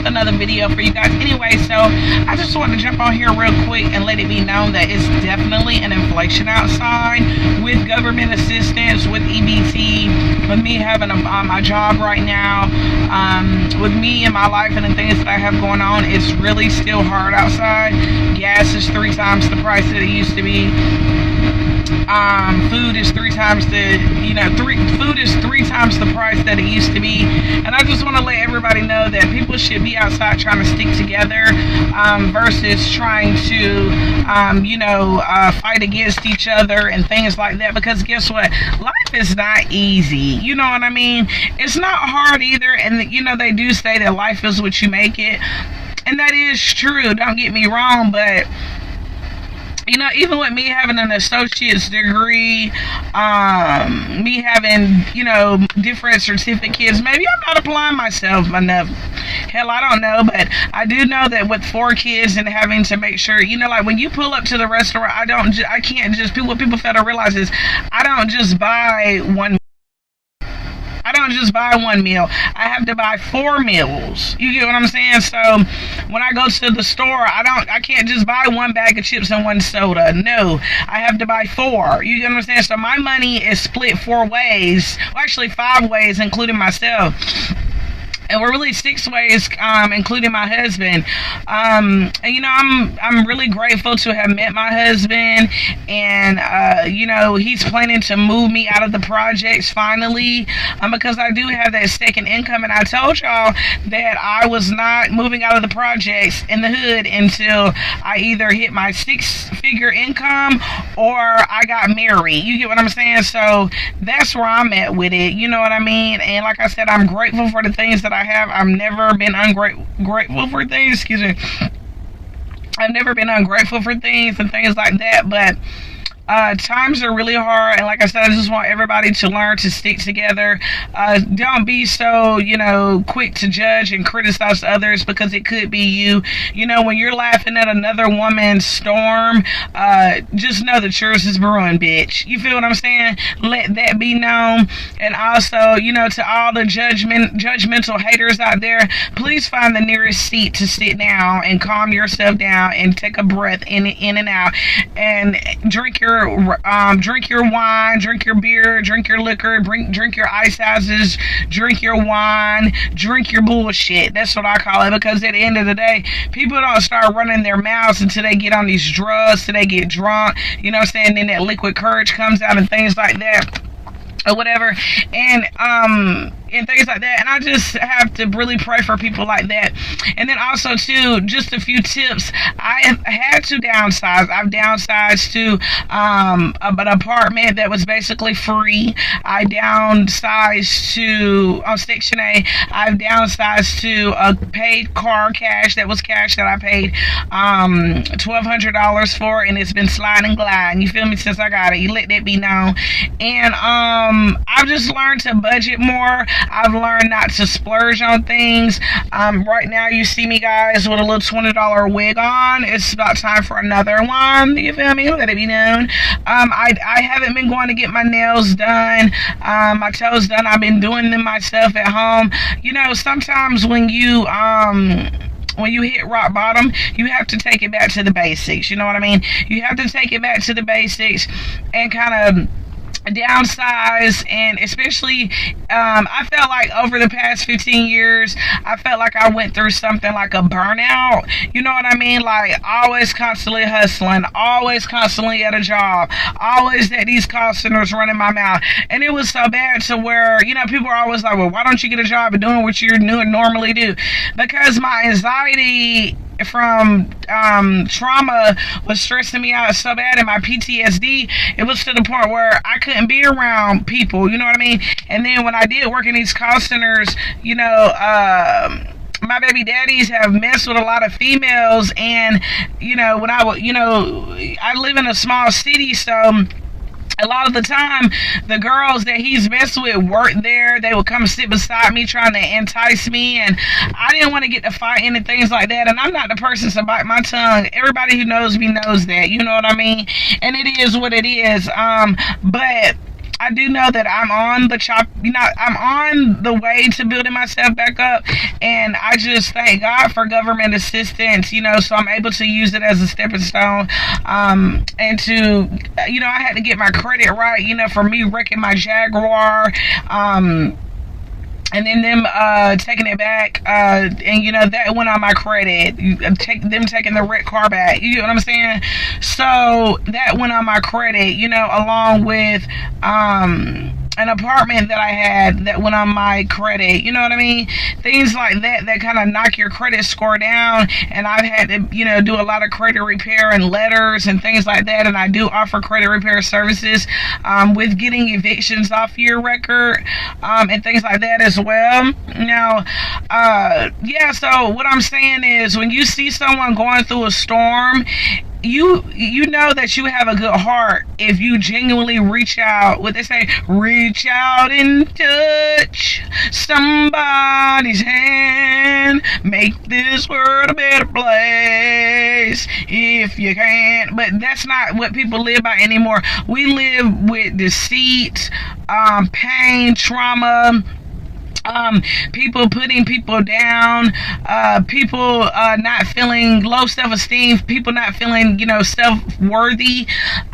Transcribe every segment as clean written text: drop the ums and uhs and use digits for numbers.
with another video for you guys. Anyway, so I just wanted to jump on here real quick and let it be known that it's definitely an inflation outside with government assistance, with EBT, with me having my job right now, with me and my life and the things that I have going on. It's really still hard outside. Gas is 3 times the price that it used to be. Food is 3 times the, food is 3 times the price that it used to be. And I just want to let everybody know that people should be outside trying to stick together, versus trying to, fight against each other and things like that. Because guess what? Life is not easy. You know what I mean? It's not hard either. And, they do say that life is what you make it. And that is true. Don't get me wrong. But even with me having an associate's degree, me having, different certificates, maybe I'm not applying myself enough. Hell, I don't know, but I do know that with 4 kids and having to make sure, like when you pull up to the restaurant, I can't just, what people fail to realize is, I don't just buy one meal. I have to buy 4 meals. You get what I'm saying? So when I go to the store, I can't just buy 1 bag of chips and 1 soda. No, I have to buy 4. You get what I'm saying? So my money is split 4 ways. Well, actually 5 ways, including myself. And we're really 6 ways, including my husband. I'm really grateful to have met my husband, and he's planning to move me out of the projects finally, because I do have that second income. And I told y'all that I was not moving out of the projects in the hood until I either hit my 6-figure income or I got married. You get what I'm saying? So that's where I'm at with it. You know what I mean? And like I said, I'm grateful for the things that I have. I've never been ungrateful for things. Excuse me. I've never been ungrateful for things and things like that. But times are really hard, and like I said, I just want everybody to learn to stick together. Don't be so, quick to judge and criticize others, because it could be you. When you're laughing at another woman's storm, just know that yours is brewing, bitch. You feel what I'm saying? Let that be known. And also, to all the judgmental haters out there, please find the nearest seat to sit down and calm yourself down and take a breath in and out, and drink your wine, drink your beer, drink your liquor, drink your ice houses, drink your wine, drink your bullshit. That's what I call it, because at the end of the day, people don't start running their mouths until they get on these drugs, till they get drunk, then that liquid courage comes out and things like that, or whatever, and things like that. And I just have to really pray for people like that. And then also too, just a few tips. I have had to downsize. I've downsized to an apartment that was basically free. I downsized to on Section A. I've downsized to a paid car, cash that I paid $1,200 for, and it's been sliding and gliding. You feel me? Since I got it, you let that be known. And I've just learned to budget more. I've learned not to splurge on things. Right now, you see me, guys, with a little $20 wig on. It's about time for another one. You feel me? Let it be known. I haven't been going to get my nails done, my toes done. I've been doing them myself at home. Sometimes when you hit rock bottom, you have to take it back to the basics. You know what I mean? You have to take it back to the basics and kind of downsize. And especially I felt like over the past 15 years, I felt like I went through something like a burnout. You know what I mean? Like always constantly hustling, always constantly at a job, always at these call centers running my mouth. And it was so bad to where, people are always like, well, why don't you get a job and doing what you normally do? Because my anxiety from trauma was stressing me out so bad, and my PTSD, it was to the point where I couldn't be around people, you know what I mean? And then when I did work in these call centers, my baby daddies have messed with a lot of females, and when I live in a small city, so a lot of the time, the girls that he's messed with worked there. They would come sit beside me trying to entice me, and I didn't want to get to fighting and things like that. And I'm not the person to bite my tongue. Everybody who knows me knows that. You know what I mean? And it is what it is. But I do know that I'm on the I'm on the way to building myself back up, and I just thank God for government assistance, so I'm able to use it as a stepping stone, and to, I had to get my credit right, for me wrecking my Jaguar, and then them taking it back, and that went on my credit. Them taking the wrecked car back. You know what I'm saying? So that went on my credit, along with an apartment that I had that went on my credit. You know what I mean? Things like that kind of knock your credit score down. And I've had to, do a lot of credit repair and letters and things like that. And I do offer credit repair services with getting evictions off your record, and things like that as well. Now, so what I'm saying is, when you see someone going through a storm, you know that you have a good heart if you genuinely reach out. What they say, reach out and touch somebody's hand, make this world a better place if you can. But that's not what people live by anymore. We live with deceit, pain, trauma, people putting people down, people not feeling low self-esteem, people not feeling, self-worthy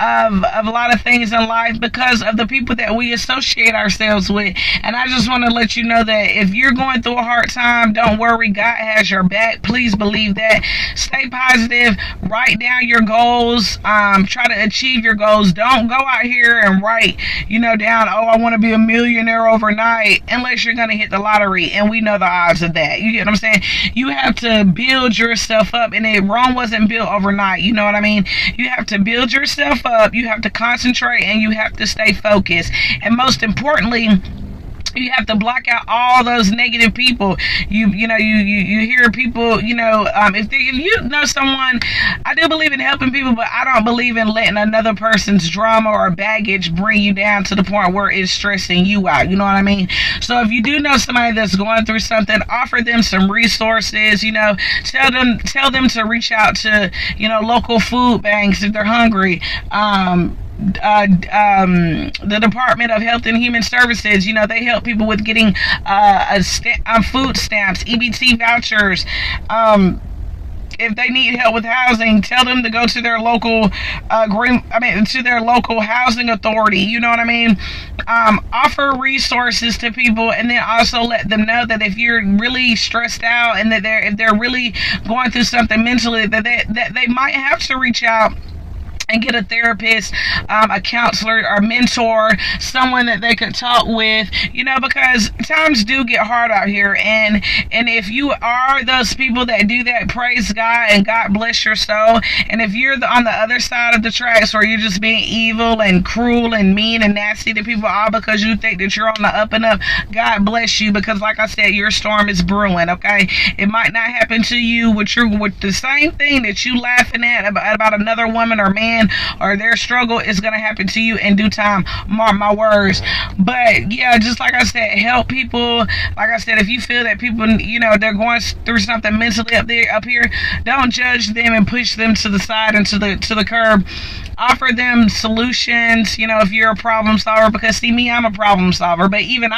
of a lot of things in life because of the people that we associate ourselves with. And I just want to let you know that if you're going through a hard time, don't worry, God has your back. Please believe that. Stay positive, write down your goals, try to achieve your goals. Don't go out here and write, down, I want to be a millionaire overnight, unless you're going to hit the lottery, and we know the odds of that. You get what I'm saying? You have to build yourself up, and Rome wasn't built overnight. You know what I mean? You have to build yourself up, you have to concentrate, and you have to stay focused. And most importantly, you have to block out all those negative people. You hear people, if you know someone, I do believe in helping people, but I don't believe in letting another person's drama or baggage bring you down to the point where it's stressing you out. You know what I mean? So if you do know somebody that's going through something, offer them some resources. Tell them to reach out to, local food banks if they're hungry. The Department of Health and Human Services, they help people with getting food stamps, EBT vouchers. If they need help with housing, tell them to go to their local to their local housing authority. You know what I mean? Offer resources to people, and then also let them know that if you're really stressed out and that if they're really going through something mentally, that they might have to reach out and get a therapist, a counselor or mentor, someone that they could talk with, because times do get hard out here. And if you are those people that do that, praise God and God bless your soul. And if you're on the other side of the tracks where you're just being evil and cruel and mean and nasty to people all because you think that you're on the up and up, God bless you, because like I said, your storm is brewing, okay? It might not happen to you with the same thing that you laughing at about another woman or man or their struggle is going to happen to you in due time. Mark my words. But yeah, just like I said, help people. Like I said, if you feel that people, they're going through something mentally up here, don't judge them and push them to the side and to the curb. Offer them solutions, if you're a problem solver, because see me, I'm a problem solver. But even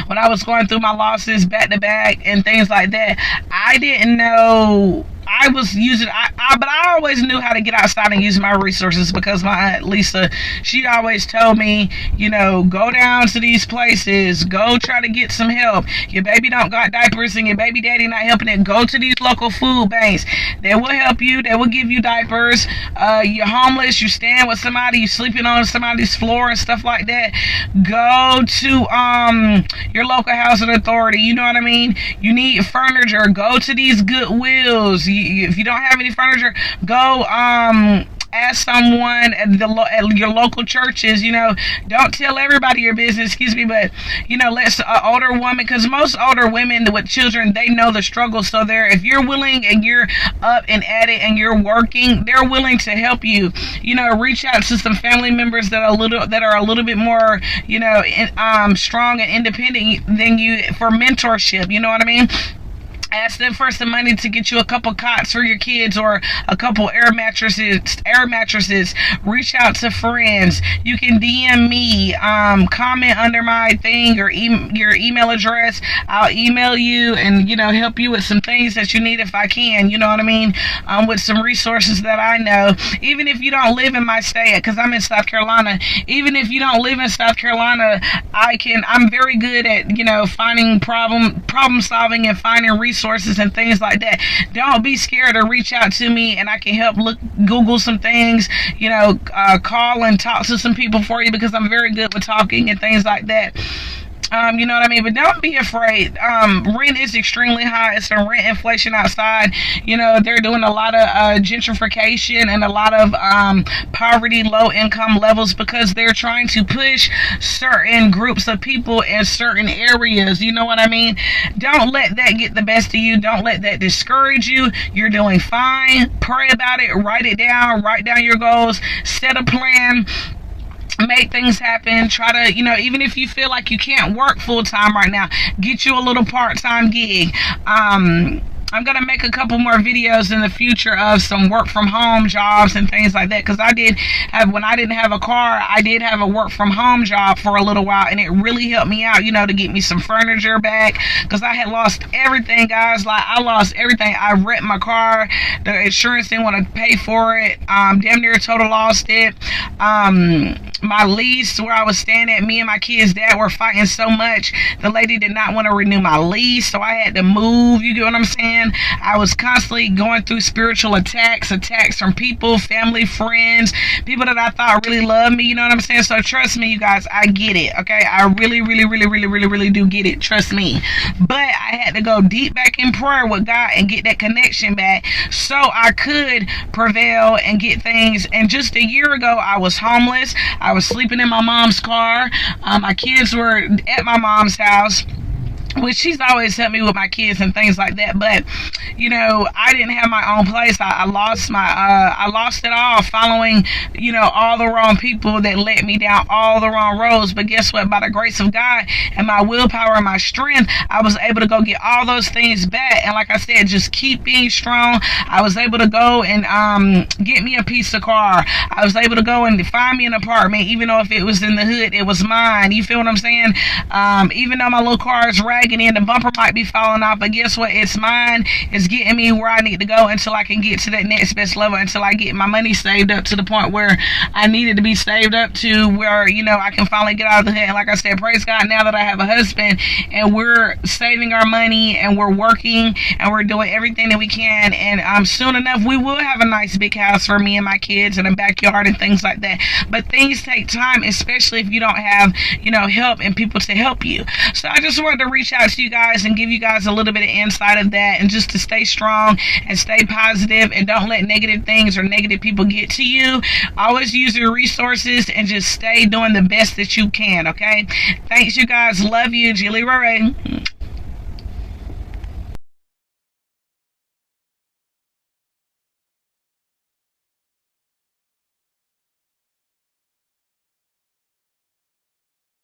when I was going through my losses back to back and things like that, I didn't know I was using, but I always knew how to get outside and use my resources, because my Aunt Lisa, she always told me, go down to these places, go try to get some help. Your baby don't got diapers and your baby daddy not helping it, go to these local food banks. They will help you. They will give you diapers. You're homeless, you staying with somebody, you sleeping on somebody's floor and stuff like that. Go to your local housing authority. You know what I mean? You need furniture, go to these Goodwills. If you don't have any furniture, go ask someone at your local churches. Don't tell everybody your business, but let an older woman, because most older women with children, they know the struggle. So if you're willing and you're up and at it and you're working, they're willing to help you. Reach out to some family members that are a little bit more strong and independent than you for mentorship. You know what I mean? Ask them for some money to get you a couple cots for your kids or a couple air mattresses. Reach out to friends. You can DM me, comment under my thing or your email address. I'll email you and, help you with some things that you need if I can, you know what I mean? With some resources that I know. Even if you don't live in my state, because I'm in South Carolina, even if you don't live in South Carolina, I'm very good at, finding problem solving and finding resources and things like that. Don't be scared to reach out to me, and I can help Google some things, call and talk to some people for you, because I'm very good with talking and things like that. You know what I mean? But don't be afraid. Rent is extremely high. It's a rent inflation outside. They're doing a lot of gentrification and a lot of poverty, low income levels, because they're trying to push certain groups of people in certain areas. You know what I mean? Don't let that get the best of you. Don't let that discourage you. You're doing fine. Pray about it. Write it down. Write down your goals. Set a plan. Make things happen. Try to, even if you feel like you can't work full time right now, get you a little part-time gig. I'm going to make a couple more videos in the future of some work from home jobs and things like that, because when I didn't have a car, I did have a work from home job for a little while, and it really helped me out, to get me some furniture back, because I had lost everything, guys. Like, I lost everything. I wrecked my car. The insurance didn't want to pay for it. Damn near total lost it. My lease where I was staying at, me and my kids' dad were fighting so much. The lady did not want to renew my lease, so I had to move. You get what I'm saying? I was constantly going through spiritual attacks from people, family, friends, people that I thought really loved me. You know what I'm saying? So trust me, you guys, I get it. Okay, I really, really, really, really, really, really do get it. Trust me. But I had to go deep back in prayer with God and get that connection back, so I could prevail and get things. And just a year ago, I was homeless. I was sleeping in my mom's car. My kids were at my mom's house, which she's always helped me with my kids and things like that. But I didn't have my own place. I lost it all following all the wrong people that led me down all the wrong roads. But guess what? By the grace of God and my willpower and my strength, I was able to go get all those things back. And like I said, just keep being strong. I was able to go and get me a piece of car. I was able to go and find me an apartment, even though if it was in the hood, it was mine. You feel what I'm saying? Even though my little car is ragging in, the bumper might be falling off, but guess what? It's mine. It's getting me where I need to go until I can get to that next best level, until I get my money saved up to the point where I needed to be saved up to, where I can finally get out of the hood. And like I said, praise God, now that I have a husband and we're saving our money and we're working and we're doing everything that we can, and soon enough we will have a nice big house for me and my kids and a backyard and things like that. But things take time, especially if you don't have help and people to help you. So I just wanted to reach out to you guys and give you guys a little bit of insight of that, and just to stay strong and stay positive, and don't let negative things or negative people get to you. Always use your resources and just stay doing the best that you can. Okay, thanks, you guys. Love you. Jilly Ray.